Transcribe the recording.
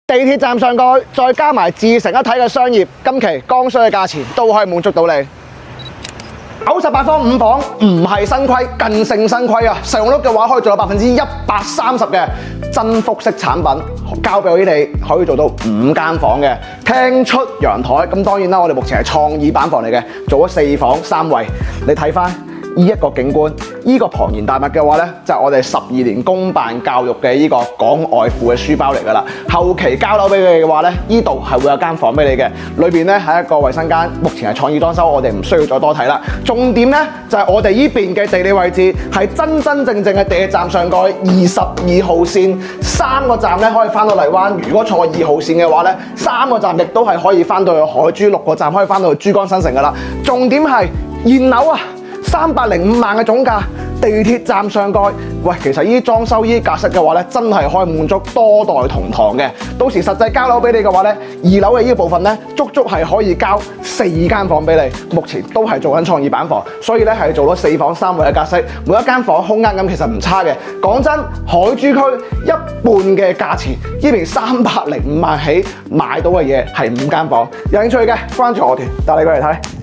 地鐵站上蓋，再加埋自成一體嘅商業，今期剛需嘅價錢都可以滿足到你。98方5房唔係新規，更勝新規啊！實用率嘅話，可以做到130%嘅增幅式產品，交俾你可以做到5間房嘅廳出陽台。咁當然啦，我哋目前係創意板房嚟嘅，做咗4房3衛。你睇翻呢一個景觀，呢個龐然大物嘅話呢，就係我哋12年公辦教育嘅呢個港外附嘅書包嚟㗎啦。後期交樓俾你嘅話呢，呢度係會有間房俾你嘅，裏邊呢係一個衞生間，目前係創意裝修，我哋唔需要再多睇啦。重點呢，就係我哋呢邊嘅地理位置係真真正正嘅地鐵站上蓋22號線，3個站呢可以翻到荔灣。如果坐2號線嘅話呢，3個站亦都係可以翻到去海珠，6個站可以翻到去珠江新城㗎啦。重點係現樓啊！305萬嘅總價，地鐵站上蓋。喂，其實呢啲裝修呢啲格式嘅話咧，真係可以滿足多代同堂嘅。到時實際交樓俾你嘅話咧，2樓嘅呢個部分咧，足足係可以交4間房俾你。目前都係做緊創意板房，所以咧係做咗4房3衛嘅格式，每一間房空間感其實唔差嘅。講真，海珠區一半嘅價錢，呢邊305萬起買到嘅嘢係5間房。有興趣嘅關注我哋，帶你過嚟睇。